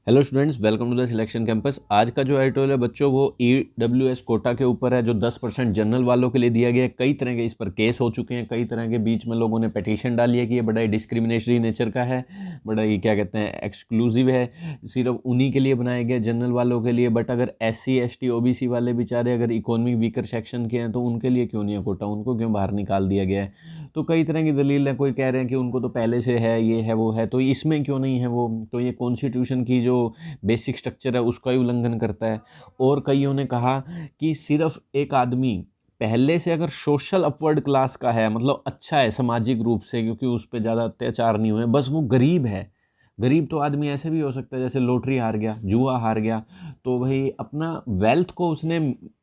Hello students, welcome to the selection campus. आज का जो एडिटोरियल है बच्चों वो EWS कोटा के ऊपर है, जो 10% जनरल वालों के लिए दिया गया है। कई तरह के इस पर केस हो चुके हैं, कई तरह के बीच में लोगों ने पिटीशन डाली है कि ये बड़ा ही डिस्क्रिमिनेटरी नेचर का है, बड़ा ही क्या कहते हैं एक्सक्लूसिव है, सिर्फ उन्हीं के लिए बनाया गया जनरल वालों के लिए। बट अगर SC ST OBC वाले बेचारे अगर इकोनॉमिक वीकर सेक्शन के हैं तो उनके लिए क्यों नहीं है कोटा, उनको क्यों बाहर निकाल दिया गया है? तो कई तरह की दलील है। कोई कह रहे हैं कि उनको तो पहले से है, ये है वो है, तो इसमें क्यों नहीं है वो? तो ये कॉन्स्टिट्यूशन की जो बेसिक स्ट्रक्चर है उसका ही उल्लंघन करता है। और कईयों ने कहा कि सिर्फ एक आदमी पहले से अगर सोशल अपवर्ड क्लास का है, मतलब अच्छा है सामाजिक रूप से, क्योंकि उस पर ज़्यादा अत्याचार नहीं हुए, बस वो गरीब है। गरीब तो आदमी ऐसे भी हो सकता है, जैसे लॉटरी हार गया, जुआ हार गया, तो भाई अपना वेल्थ को उसने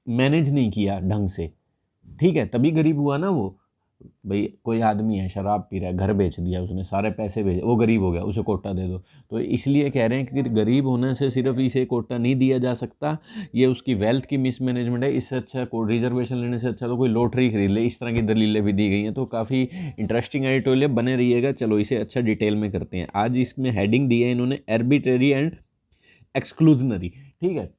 मैनेज नहीं किया ढंग से, ठीक है, तभी गरीब हुआ ना वो। भाई कोई आदमी है शराब पी रहा है, घर बेच दिया उसने, सारे पैसे बेच, वो गरीब हो गया, उसे कोटा दे दो। तो इसलिए कह रहे हैं कि गरीब होने से सिर्फ इसे कोटा नहीं दिया जा सकता, ये उसकी वेल्थ की मिसमैनेजमेंट है। इससे अच्छा कोई रिजर्वेशन लेने से अच्छा तो कोई लॉटरी खरीद ले। इस तरह की दलीलें भी दी गई हैं। तो काफ़ी इंटरेस्टिंग एडिटोरियल बने रहिएगा। चलो इसे अच्छा डिटेल में करते हैं। आज इसमें हेडिंग दी है इन्होंने आर्बिट्रेरी एंड एक्सक्लूजनरी, ठीक है।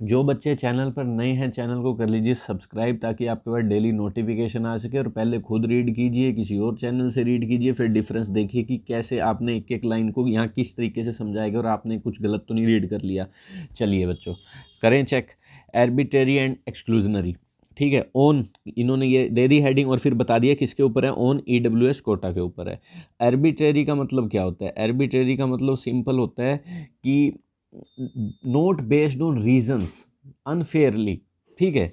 जो बच्चे चैनल पर नए हैं चैनल को कर लीजिए सब्सक्राइब, ताकि आपके पास डेली नोटिफिकेशन आ सके। और पहले खुद रीड कीजिए, किसी और चैनल से रीड कीजिए, फिर डिफरेंस देखिए कि कैसे आपने एक एक लाइन को यहाँ किस तरीके से समझाएगा और आपने कुछ गलत तो नहीं रीड कर लिया। चलिए बच्चों करें चेक। आर्बिट्रेरी एंड एक्सक्लूजनरी, ठीक है। ऑन इन्होंने ये दे दी हेडिंग और फिर बता दिया किसके ऊपर है, ऑन EWS कोटा के ऊपर है। आर्बिट्रेरी का मतलब क्या होता है? आर्बिट्रेरी का मतलब सिंपल होता है कि note based on reasons unfairly, ठीक है।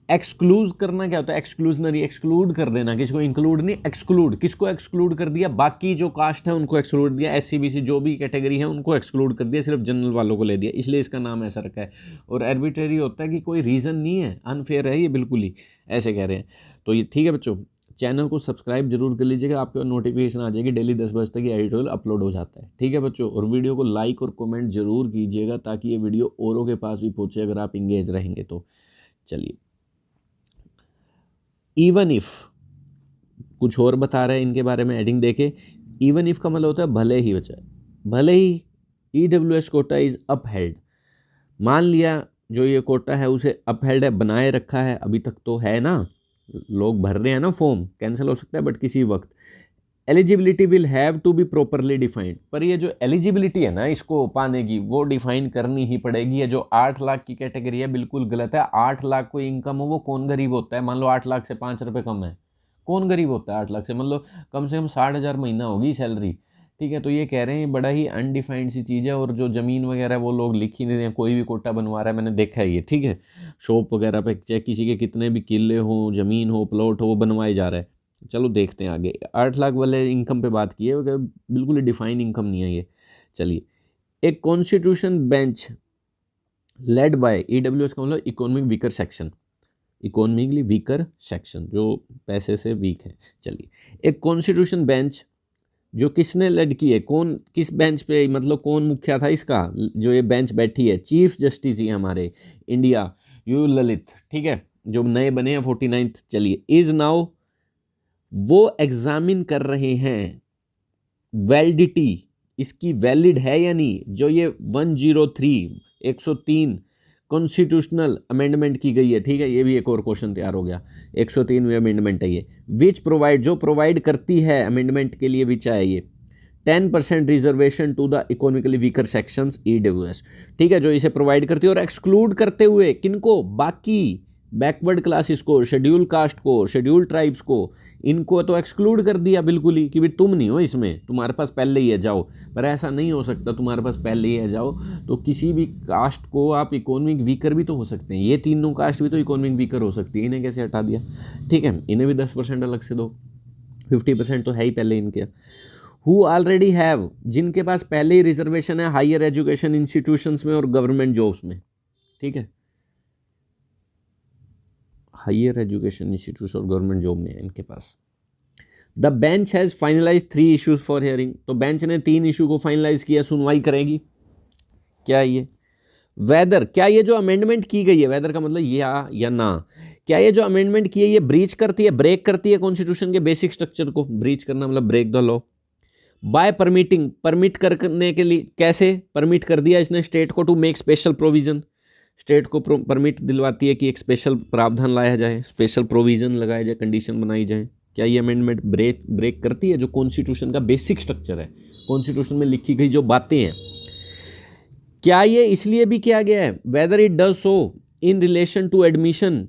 एक्सक्लूज करना क्या होता है? एक्सक्लूजनरी, एक्सक्लूड कर देना, किसको इंक्लूड नहीं, एक्सक्लूड। किसको एक्सक्लूड कर दिया? बाकी जो कास्ट है उनको एक्सक्लूड दिया, SC BC जो भी कैटेगरी है उनको एक्सक्लूड कर दिया, सिर्फ जनरल वालों को ले दिया, इसलिए इसका नाम ऐसा रखा है। और आर्बिट्रेरी होता है कि कोई रीज़न नहीं है, अनफेयर है ये बिल्कुल ही, ऐसे कह रहे हैं। तो ये ठीक है बच्चों, चैनल को सब्सक्राइब जरूर कर लीजिएगा, आपके पास नोटिफिकेशन आ जाएगी, डेली 10 बजे तक ये एडिटोरियल अपलोड हो जाता है, ठीक है बच्चों। और वीडियो को लाइक और कमेंट जरूर कीजिएगा ताकि ये वीडियो औरों के पास भी पहुंचे, अगर आप इंगेज रहेंगे तो। चलिए, इवन इफ कुछ और बता रहे हैं इनके बारे में, हेडिंग देखे। इवन इफ का मतलब होता है भले ही बचा, भले ही EWS कोटा इज अपहेल्ड। मान लिया जो ये कोटा है उसे अपहेल्ड है, बनाए रखा है, अभी तक तो है ना, लोग भर रहे हैं ना फॉर्म, कैंसिल हो सकता है बट किसी वक्त। Eligibility will have to be properly defined, पर ये जो एलिजिबिलिटी है ना इसको पाने की, वो डिफाइन करनी ही पड़ेगी। ये जो 8 लाख की कैटेगरी है बिल्कुल गलत है। 8 लाख कोई इनकम हो, वो कौन गरीब होता है? मान लो 8 लाख से 5 रुपये कम है, कौन गरीब होता है 8 लाख से? मतलब कम से कम 60,000 महीना होगी सैलरी, ठीक है। तो ये कह रहे हैं बड़ा ही अनडिफाइंड सी चीज़ है। और जो ज़मीन वगैरह वो लोग लिख ही नहीं रहे हैं, कोई भी कोटा बनवा रहा है, मैंने देखा है ये, ठीक है। शॉप वगैरह पे चाहे किसी के कितने भी किले हो, ज़मीन हो, प्लॉट हो, वो बनवाए जा रहा है। चलो देखते हैं आगे। 8 लाख वाले इनकम पे बात की है, बिल्कुल ही डिफाइन इनकम नहीं है ये। चलिए, एक constitution bench led by EWS का मतलब economic weaker section, economically weaker section जो पैसे से वीक है। चलिए, एक कॉन्स्टिट्यूशन बेंच जो किसने लेड की है, कौन किस बेंच पे, मतलब कौन मुखिया था इसका, जो ये बेंच बैठी है? चीफ जस्टिस ही हमारे इंडिया यू ललित, ठीक है, जो नए बने हैं 49th। चलिए, इज नाउ वो एग्जामिन कर रहे हैं वैलिडिटी, इसकी वैलिड है या नहीं, जो ये 103 कॉन्स्टिट्यूशनल अमेंडमेंट की गई है, ठीक है। ये भी एक और क्वेश्चन तैयार हो गया। 103वीं अमेंडमेंट है ये, विच प्रोवाइड, जो प्रोवाइड करती है अमेंडमेंट के लिए, विच है ये 10% reservation to the economically weaker sections EWS, ठीक है, जो इसे प्रोवाइड करती है। और एक्सक्लूड करते हुए किनको? बाकी बैकवर्ड क्लासेस को, शेड्यूल कास्ट को, शेड्यूल ट्राइब्स को, इनको तो एक्सक्लूड कर दिया बिल्कुल ही कि भी तुम नहीं हो इसमें, तुम्हारे पास पहले ही है, जाओ। पर ऐसा नहीं हो सकता, तुम्हारे पास पहले ही है, जाओ। तो किसी भी कास्ट को आप इकोनॉमिक वीकर भी तो हो सकते हैं, ये तीनों कास्ट भी तो इकोनॉमिक वीकर हो सकती है, इन्हें कैसे हटा दिया? ठीक है, इन्हें भी 10% अलग से दो, 50% तो है ही पहले इनके। हु ऑलरेडी हैव, जिनके पास पहले ही रिजर्वेशन है हायर एजुकेशन इंस्टीट्यूशंस में और गवर्नमेंट जॉब्स में, ठीक है, हायर एजुकेशन इंस्टीट्यूट और गवर्नमेंट जॉब में है इनके पास। The bench has finalise 3 issues for hearing, तो बेंच ने 3 इशू को फाइनलाइज किया, सुनवाई करेगी। क्या ये वेदर, क्या ये जो अमेंडमेंट की गई है, वेदर का मतलब या ना, क्या ये जो अमेंडमेंट की है ये ब्रीच करती है, ब्रेक करती है कॉन्स्टिट्यूशन के बेसिक स्ट्रक्चर को? ब्रीच करना मतलब break the law. By permitting, permit करने के लिए, कैसे परमिट कर दिया इसने स्टेट को to make special provision, state को परमिट दिलवाती है कि एक स्पेशल प्रावधान लाया जाए, स्पेशल प्रोविजन लगाया जाए, कंडीशन बनाई जाए। क्या ये अमेंडमेंट ब्रेक करती है जो कॉन्स्टिट्यूशन का बेसिक स्ट्रक्चर है, कॉन्स्टिट्यूशन में लिखी गई जो बातें हैं? क्या ये इसलिए भी किया गया है? Whether it does so in relation to admission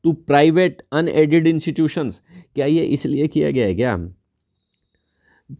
to private unaided institutions, क्या ये इसलिए किया गया है क्या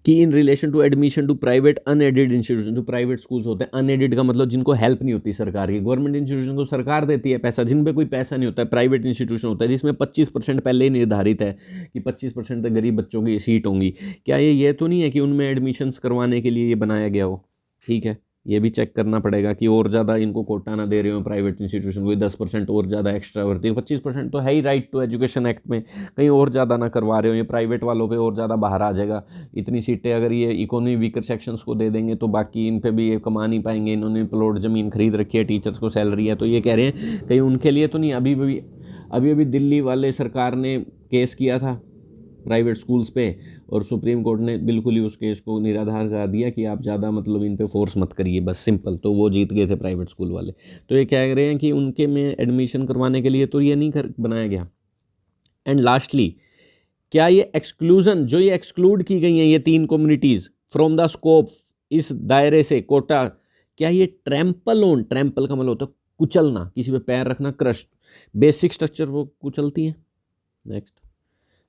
कि in relation to admission to private unaided institution, जो प्राइवेट स्कूल्स होते हैं, अनएडेड का मतलब जिनको हेल्प नहीं होती सरकार की, गवर्नमेंट इंस्टीट्यूशन को सरकार देती है पैसा, जिन पे कोई पैसा नहीं होता है, प्राइवेट इंस्टीट्यूशन होता है जिसमें 25% पहले ही निर्धारित है कि 25% तक गरीब बच्चों की सीट होंगी। क्या ये तो नहीं है कि उनमें एडमिशन्स करवाने के लिए ये बनाया गया हो? ठीक है, ये भी चेक करना पड़ेगा कि और ज़्यादा इनको कोटा ना दे रहे हो प्राइवेट इंस्टीट्यूशन को, 10% और ज़्यादा एक्स्ट्रा भर्ती हो, 25% तो है ही राइट टू एजुकेशन एक्ट में, कहीं और ज़्यादा ना करवा रहे हो, ये प्राइवेट वालों पे और ज़्यादा बाहर आ जाएगा। इतनी सीटें अगर ये इकोनॉमी वीकर सेक्शंस को दे देंगे तो बाकी इन पे भी ये कमा नहीं पाएंगे, इन्होंने प्लॉट ज़मीन खरीद रखी है, टीचर्स को सैलरी है, तो ये कह रहे हैं कहीं उनके लिए तो नहीं। अभी दिल्ली वाले सरकार ने केस किया था प्राइवेट स्कूल्स पे और सुप्रीम कोर्ट ने बिल्कुल ही उस केस को निराधार करा दिया कि आप ज़्यादा मतलब इन पे फोर्स मत करिए, बस सिंपल, तो वो जीत गए थे प्राइवेट स्कूल वाले। तो ये कह रहे हैं कि उनके में एडमिशन करवाने के लिए तो ये नहीं बनाया गया। एंड लास्टली, क्या ये एक्सक्लूजन, जो ये एक्सक्लूड की गई हैं ये 3 कम्युनिटीज़ फ्रॉम द स्कोप, इस दायरे से कोटा, क्या ये ट्रैम्पल ऑन, ट्रैम्पल का मतलब होता है कुचलना, किसी पे पैर रखना, क्रश, बेसिक स्ट्रक्चर वो कुचलती हैं? Next,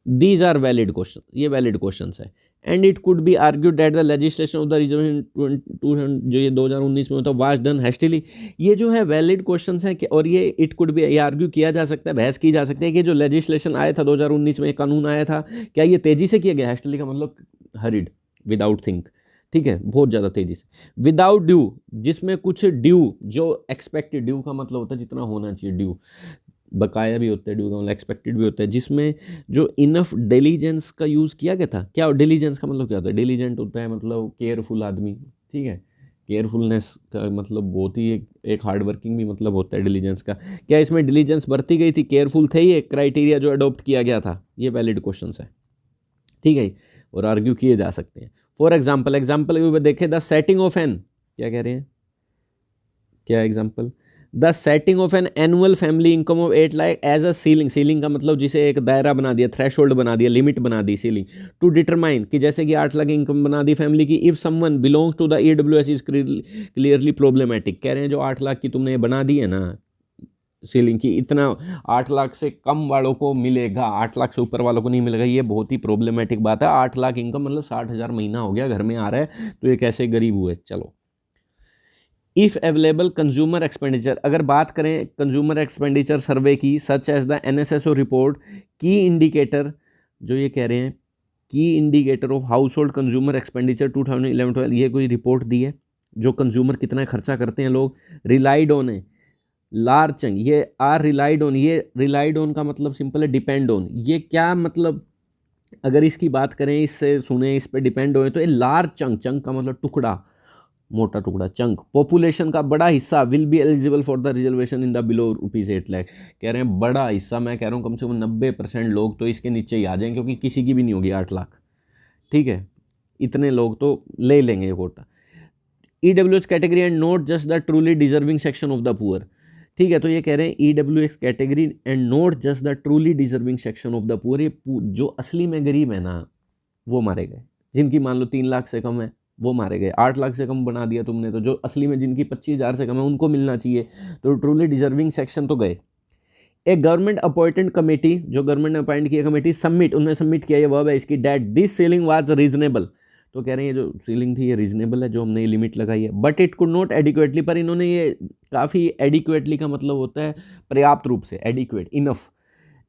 these are valid question, ये वैलिड क्वेश्चन है। And it could be argued that the legislation of the reservation जो ये 2019 में होता वाज डन हैस्टिली, ये जो है वैलिड क्वेश्चन है कि, और ये इट कुड बी, ये आर्ग्यू किया जा सकता है, बहस की जा सकती है कि जो लेजिस्लेशन आया था 2019 में, कानून आया था, क्या ये तेज़ी से किया गया? हैस्टिली का मतलब हरिड, विदाउट थिंक, ठीक है, बहुत ज़्यादा तेज़ी से, विदाउट ड्यू, जिसमें कुछ ड्यू, जो एक्सपेक्टेड, ड्यू का मतलब होता है जितना होना चाहिए, ड्यू बकाया भी होता है, ड्यू का मतलब एक्सपेक्टेड भी होता है, जिसमें जो इनफ डिलीजेंस का यूज़ किया गया था। क्या डिलीजेंस का मतलब क्या होता है? डिलीजेंट होता है मतलब केयरफुल आदमी, ठीक है, केयरफुलनेस का मतलब बहुत ही एक हार्ड वर्किंग भी मतलब होता है डिलीजेंस का। क्या इसमें डिलीजेंस बरती गई थी, केयरफुल थे ये क्राइटेरिया जो अडॉप्ट किया गया था? ये वैलिड क्वेश्चन है, ठीक है, और आर्ग्यू किए जा सकते हैं। फॉर एग्जाम्पल के देखें, द सेटिंग ऑफ एन, क्या कह रहे हैं, क्या example, the setting of an annual family income of 8 lakh as a ceiling, ceiling का मतलब जिसे एक दायरा बना दिया, थ्रेशोल्ड बना दिया, लिमिट बना दी सीलिंग, टू डिटरमाइन कि जैसे कि 8 लाख इनकम बना दी फैमिली की, if someone belongs to the EWS is clearly problematic. कह रहे हैं जो 8 लाख की तुमने ये बना दी है ना सीलिंग की, इतना 8 लाख से कम वालों को मिलेगा, 8 लाख से ऊपर वालों को नहीं मिलेगा, ये बहुत ही प्रॉब्लमेटिक बात है। 8 लाख इनकम मतलब 60,000 महीना हो गया घर में आ रहा है, तो ये कैसे गरीब हुए? चलो, इफ़ अवेलेबल कंज्यूमर एक्सपेंडिचर, अगर बात करें कंज्यूमर एक्सपेंडिचर सर्वे की, such as the NSSO report, key indicator, जो ये कह रहे हैं key indicator of household consumer expenditure 2011-12, ये कोई रिपोर्ट दी है जो कंज्यूमर कितना खर्चा करते हैं लोग, रिलाइड ऑन है, लार्ज चंक, ये आर रिलाइड ऑन, ये रिलाइड ऑन का मतलब सिंपल है डिपेंड ऑन, ये क्या मतलब, अगर इसकी बात करें, इससे सुने, इस पर डिपेंड हो, तो ये लार्ज चंक, चंक का मतलब टुकड़ा, मोटा टुकड़ा, चंक, पॉपुलेशन का बड़ा हिस्सा will be eligible for the reservation in the below ₹8 lakh. कह रहे हैं बड़ा हिस्सा, मैं कह रहा हूँ कम से कम 90% लोग तो इसके नीचे ही आ जाएंगे, क्योंकि किसी की भी नहीं होगी 8 लाख, ठीक है, इतने लोग तो ले लेंगे ये quota. EWS category and not just the truly deserving section of the poor, ठीक है, तो ये कह रहे हैं EWS category and not just the truly deserving section of the poor, ये जो असली में गरीब है ना वो मारे गए, जिनकी मान लो 3 लाख से कम है वो मारे गए, 8 लाख से कम बना दिया तुमने, तो जो असली में जिनकी 25,000 से कम है उनको मिलना चाहिए, तो ट्रूली डिजर्विंग सेक्शन तो गए। एक गवर्नमेंट अपॉइंटेड कमेटी, जो गवर्नमेंट ने अपॉइंट किया कमेटी, सबमिट, उन्होंने सबमिट किया, ये वर्ब है इसकी, that this ceiling was reasonable, तो कह रहे हैं ये जो सीलिंग थी ये रीजनेबल है, जो हमने ये लिमिट लगाई है, but it could not adequately, पर इन्होंने ये काफ़ी एडिक्वेटली का मतलब होता है पर्याप्त रूप से, एडिक्वेट, इनफ,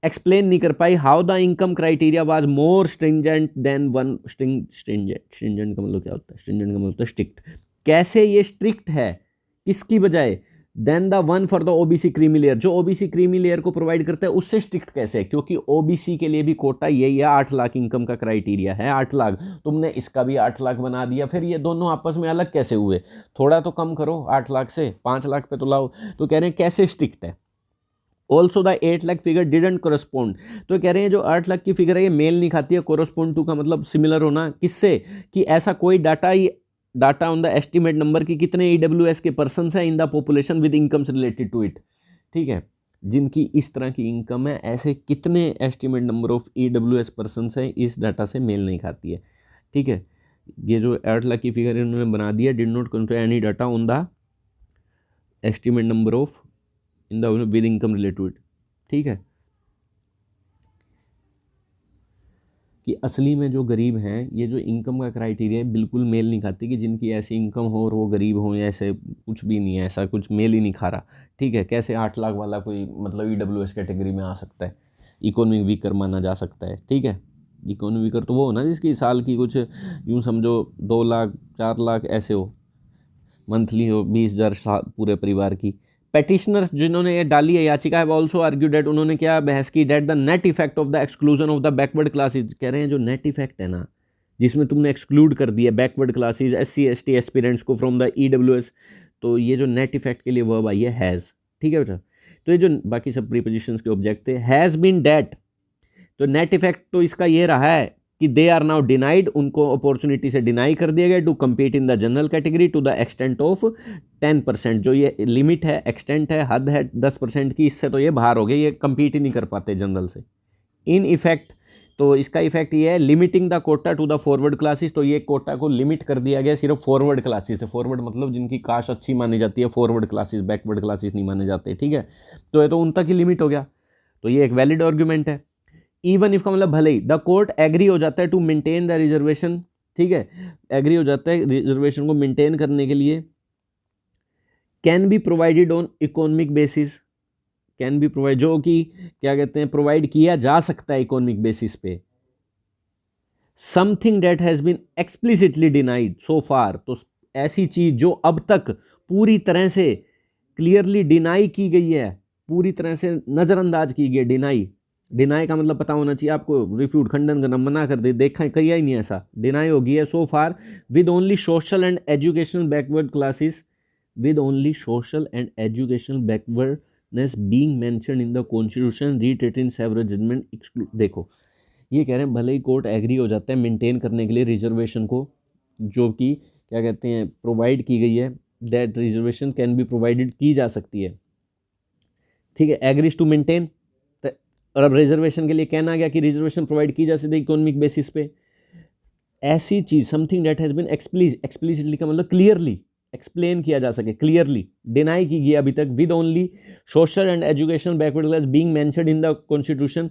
एक्सप्लेन नहीं कर पाई how the income criteria was more stringent than one, stringent का मतलब क्या होता है? स्ट्रिंजेंट का मतलब होता है स्ट्रिक्ट, कैसे ये स्ट्रिक्ट है किसकी बजाय, then the one for the OBC creamy layer, जो OBC क्रीमी लेयर को प्रोवाइड करता है उससे स्ट्रिक्ट कैसे? क्योंकि OBC के लिए भी कोटा यही है, 8 लाख इनकम का क्राइटेरिया है, 8 लाख, तुमने इसका भी 8 लाख बना दिया, फिर ये दोनों आपस में अलग कैसे हुए? थोड़ा तो कम करो, 8 लाख से 5 लाख पे तो लाओ, तो कह रहे हैं कैसे स्ट्रिक्ट है। Also the 8 lakh figure didn't correspond. तो कह रहे हैं जो 8 लाख की फिगर है ये मेल नहीं खाती है। कोरस्पोंड टू का मतलब सिमिलर होना, किससे, कि ऐसा कोई data on the estimate number की कितने EWS के पर्सनस हैं in the population with incomes related to it, ठीक है, जिनकी इस तरह की इनकम है, ऐसे कितने estimate number of EWS persons हैं, इस डाटा से मेल नहीं खाती है, ठीक है। ये जो 8 लाख की फिगर इन्होंने बना दिया, did not contain any data on the estimate number of in the with income related to it, ठीक है, कि असली में जो गरीब हैं, ये जो इनकम का क्राइटेरिया है बिल्कुल मेल नहीं खाती, कि जिनकी ऐसी इनकम हो और वो गरीब हो, या ऐसे कुछ भी नहीं है, ऐसा कुछ मेल ही नहीं खा रहा, ठीक है। कैसे 8 लाख वाला कोई मतलब EWS कैटेगरी में आ सकता है, इकोनॉमिक वीकर माना जा सकता है, ठीक है। इकोनॉमिक वीकर तो वो हो ना जिसकी साल की कुछ यूँ समझो 2 लाख 4 लाख ऐसे हो, मंथली हो 20,000 पूरे परिवार की। पेटिशनर्स जिन्होंने ये डाली है याचिका है ऑल्सो आर्ग्यू डेट, उन्होंने क्या बहस की, that the net effect of the exclusion of the backward classes. कह रहे हैं जो नेट इफेक्ट है ना, जिसमें तुमने एक्सक्लूड कर दिया backward classes SC ST aspirants को फ्रॉम द EWS, तो ये जो नेट इफेक्ट के लिए वर्ब आई है हैज़, ठीक है बेटा। तो ये जो बाकी सब प्रीपोजिशंस के ऑब्जेक्ट थे, हैज़ बीन डेट, तो नेट इफेक्ट तो इसका ये रहा है कि दे आर नाउ डिनाइड, उनको अपॉर्चुनिटी से डिनाई कर दिया गया to compete in the general category to the extent of 10%। जो ये लिमिट है, एक्सटेंट है, हद है 10% की, इससे तो ये बाहर हो गए, ये कम्पीट ही नहीं कर पाते जनरल से। इन इफेक्ट, तो इसका इफेक्ट ये है limiting the quota to the forward classes, तो ये कोटा को लिमिट कर दिया गया सिर्फ फॉरवर्ड क्लासेस से। फॉरवर्ड मतलब जिनकी कास्ट अच्छी मानी जाती है, फॉरवर्ड क्लासेस, बैकवर्ड क्लासेस नहीं माने जाते, ठीक है। तो ये तो उन तक ही लिमिट हो गया, तो ये एक वैलिड आर्ग्यूमेंट है। इवन इफ का मतलब भले ही द कोर्ट एग्री हो जाता है टू मेंटेन द रिजर्वेशन, ठीक है, एग्री हो जाता है रिजर्वेशन को मेंटेन करने के लिए, can be provided on economic basis, can be provide, जो कि क्या कहते हैं, प्रोवाइड किया जा सकता है इकोनॉमिक बेसिस पे। Something that has been explicitly denied so far, तो ऐसी चीज जो अब तक पूरी तरह से क्लियरली डिनाई की गई है, पूरी तरह से नज़रअंदाज की गई, डिनाई का मतलब पता होना चाहिए आपको, रिफ्यूट, खंडन करना, मना कर दे, देखा किया ही नहीं ऐसा, डिनाई होगी है so far with only social and educational backward classes, with only social and educational backwardness being mentioned in the constitution reiterated in several judgement exclude. देखो ये कह रहे हैं भले ही कोर्ट एग्री हो जाता है मेंटेन करने के लिए रिजर्वेशन को, जो कि क्या कहते हैं प्रोवाइड की गई है, that reservation can be provided, की जा सकती है, ठीक है, एग्रीज टू मेंटेन। और अब रिजर्वेशन के लिए कहना गया कि रिजर्वेशन प्रोवाइड की जा सकती है इकोनॉमिक बेसिस पे। ऐसी चीज something that has been explicitly का मतलब क्लियरली एक्सप्लेन किया जा सके, क्लियरली डिनाई की गई अभी तक, with only social and education backward class being mentioned in the constitution.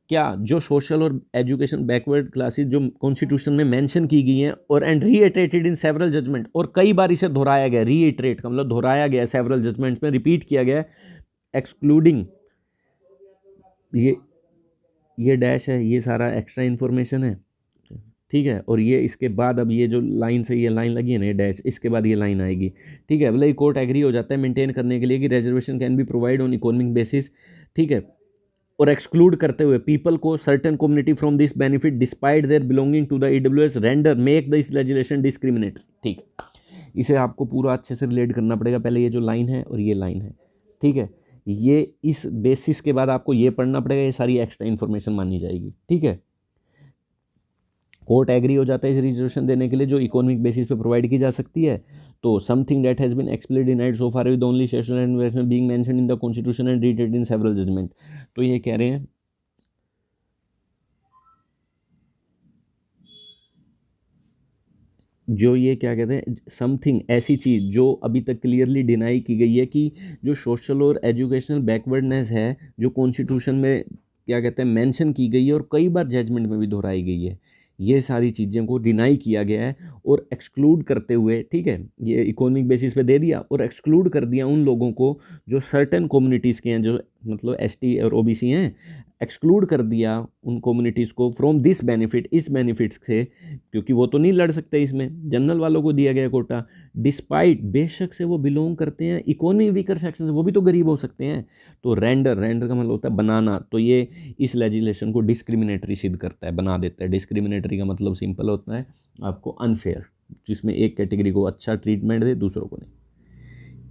क्या जो सोशल और एजुकेशन बैकवर्ड क्लासेस जो कॉन्स्टिट्यूशन में मेंशन की गई हैं, और and reiterated in several judgement, और कई बार इसे दोहराया गया, रीइटरेट का मतलब दोहराया गया, सेवरल जजमेंट्स में रिपीट किया गया, एक्सक्लूडिंग, ये डैश है, ये सारा एक्स्ट्रा इन्फॉर्मेशन है, ठीक है। और ये इसके बाद अब ये जो लाइन से ये लाइन लगी है ना, ये डैश, इसके बाद ये लाइन आएगी, ठीक है। भले कोर्ट एग्री हो जाता है मेंटेन करने के लिए कि reservation can be provide on economic basis, ठीक है, और एक्सक्लूड करते हुए पीपल को certain community from this benefit despite their belonging to the EWS render make this legislation discriminate, ठीक। इसे आपको पूरा अच्छे से रिलेट करना पड़ेगा, पहले ये जो लाइन है और ये लाइन है, ठीक है, ये इस बेसिस के बाद आपको ये पढ़ना पड़ेगा, ये सारी एक्स्ट्रा इन्फॉर्मेशन मानी जाएगी, ठीक है। कोर्ट एग्री हो जाता है इस रिजर्वेशन देने के लिए जो इकोनॉमिक बेसिस पे प्रोवाइड की जा सकती है, तो something that has been explicitly denied so far with only social and educational being mentioned in the constitution and reiterated in several judgement. तो ये कह रहे हैं जो ये क्या कहते हैं समथिंग, ऐसी चीज़ जो अभी तक क्लियरली डिनाई की गई है कि जो सोशल और एजुकेशनल बैकवर्डनेस है जो कॉन्स्टिट्यूशन में क्या कहते हैं मेंशन की गई है और कई बार जजमेंट में भी दोहराई गई है, ये सारी चीज़ों को डिनाई किया गया है और एक्सक्लूड करते हुए, ठीक है, ये इकोनॉमिक बेसिस पे दे दिया और एक्सक्लूड कर दिया उन लोगों को जो सर्टेन कम्युनिटीज़ के हैं, जो मतलब ST और OBC हैं, एक्सक्लूड कर दिया उन कम्युनिटीज़ को फ्रॉम दिस बेनिफिट, इस बेनिफिट्स से, क्योंकि वो तो नहीं लड़ सकते, इसमें जनरल वालों को दिया गया कोटा, डिस्पाइट, बेशक से वो बिलोंग करते हैं इकोनॉमी वीकर सेक्शन से, वो भी तो गरीब हो सकते हैं। तो रेंडर का मतलब होता है बनाना, तो ये इस लेजिस्लेशन को डिस्क्रिमिनेटरी सिद्ध करता है, बना देता है। डिस्क्रिमिनेटरी का मतलब सिंपल होता है आपको अनफेयर, जिसमें एक कैटेगरी को अच्छा ट्रीटमेंट दे दूसरों को नहीं।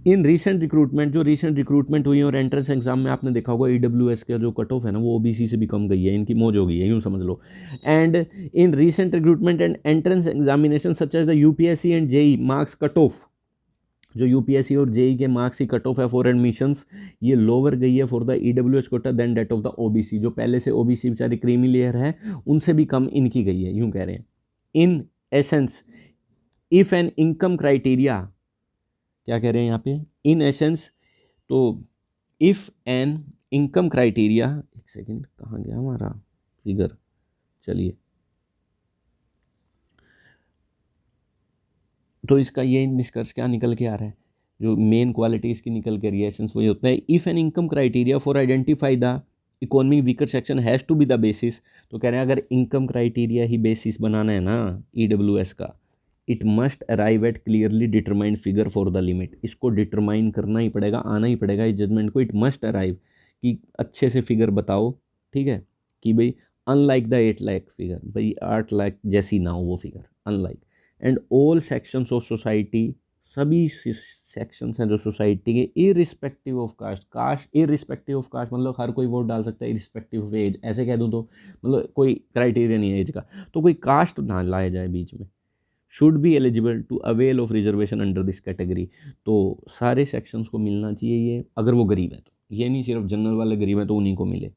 इन रीसेंट रिक्रूटमेंट, जो रीसेंट रिक्रूटमेंट हुई है और एंट्रेंस एग्जाम में आपने देखा होगा ईडब्ल्यूएस का जो कट ऑफ है ना वो ओबीसी से भी कम गई है, इनकी मौज हो गई है यूँ समझ लो। And in recent recruitment and entrance examination such as the UPSC and JEE marks cut off, जो यूपीएससी और जेई के मार्क्स की कट ऑफ है फॉर एडमिशंस, ये लोअर गई है for the EWS quota than that of the OBC. जो पहले से ओबीसी बेचारी क्रीमी लेयर है उनसे भी कम इनकी गई है, यूँ कह रहे हैं। In essence if N income criteria, क्या कह रहे हैं यहाँ पे, इन एसेंस, तो इफ एन इनकम क्राइटेरिया, एक सेकेंड कहाँ गया हमारा फिगर, चलिए, तो इसका ये निष्कर्ष क्या निकल के आ रहा है, जो मेन क्वालिटी इसकी निकल के रही है एसेंस वही होता है, if an income criteria for identify the economic weaker section has to be the basis. तो कह रहे हैं अगर इनकम क्राइटेरिया ही बेसिस बनाना है ना ईडब्ल्यूएस का, it must arrive at clearly determined figure for the limit. इसको डिटरमाइन करना ही पड़ेगा, आना ही पड़ेगा इस जजमेंट को, इट मस्ट अराइव, कि अच्छे से फिगर बताओ, ठीक है, कि भाई अनलाइक द 8 लाख फिगर, भाई 8 लाख जैसी ना हो वो figure, unlike. And all sections of society, सभी सेक्शंस हैं जो सोसाइटी के, irrespective of caste, caste irrespective of caste मतलब हर कोई वोट डाल सकता है, इरिस्पेक्टिव ऑफ एज, ऐसे कह दूँ तो मतलब कोई क्राइटेरिया नहीं है एज का, तो कोई कास्ट ना लाया जाए बीच में। Should be eligible to avail of reservation under this category, तो सारे सेक्शंस को मिलना चाहिए ये, अगर वो गरीब है तो, ये नहीं सिर्फ जनरल वाले गरीब हैं तो उन्हीं को मिले,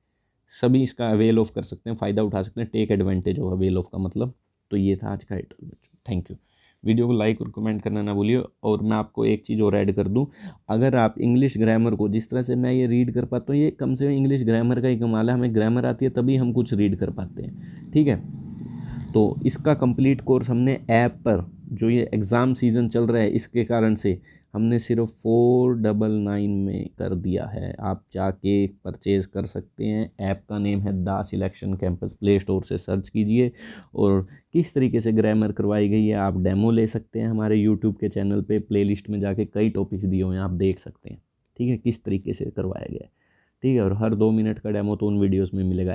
सभी इसका अवेल ऑफ कर सकते हैं, फ़ायदा उठा सकते हैं, take advantage of avail of का मतलब। तो ये था आज का टाइटल बच्चों, थैंक यू। वीडियो को लाइक और कमेंट करना ना भूलिए। और मैं आपको एक चीज़ और ऐड कर दूं, अगर आप इंग्लिश ग्रामर को, जिस तरह से मैं ये रीड कर पाता हूँ, ये कम से कम इंग्लिश ग्रामर का ही कमाल है, हमें ग्रामर आती है तभी हम कुछ रीड कर पाते हैं, ठीक है। तो इसका कंप्लीट कोर्स हमने ऐप पर, जो ये एग्ज़ाम सीज़न चल रहा है इसके कारण से हमने सिर्फ 499 में कर दिया है। आप जाके परचेज़ कर सकते हैं। ऐप का नेम है the selection campus, play store से सर्च कीजिए। और किस तरीके से ग्रामर करवाई गई है आप डेमो ले सकते हैं, हमारे यूट्यूब के चैनल पे प्लेलिस्ट में जाके कई टॉपिक्स दिए हुए हैं, आप देख सकते हैं, ठीक है, किस तरीके से करवाया गया है, ठीक है। और हर 2 मिनट का डेमो तो उन वीडियोज़ में मिलेगा।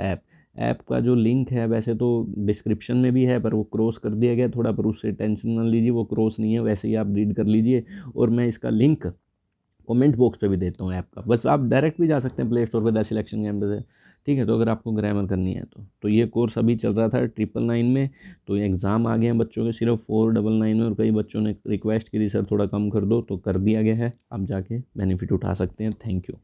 ऐप का जो लिंक है वैसे तो डिस्क्रिप्शन में भी है, पर वो क्रॉस कर दिया गया थोड़ा, पर उससे टेंशन ना लीजिए, वो क्रॉस नहीं है, वैसे ही आप रीड कर लीजिए। और मैं इसका लिंक कमेंट बॉक्स पे भी देता हूँ ऐप का, बस आप डायरेक्ट भी जा सकते हैं प्ले स्टोर पे, द सिलेक्शन कैंपस है, ठीक है। तो अगर आपको ग्रामर करनी है तो ये कोर्स अभी चल रहा था 999 में, तो एग्ज़ाम आ गए हैं बच्चों के सिर्फ 499 में, और कई बच्चों ने रिक्वेस्ट की थी सर थोड़ा कम कर दो, तो कर दिया गया है, आप जाके बेनिफिट उठा सकते हैं। Thank you.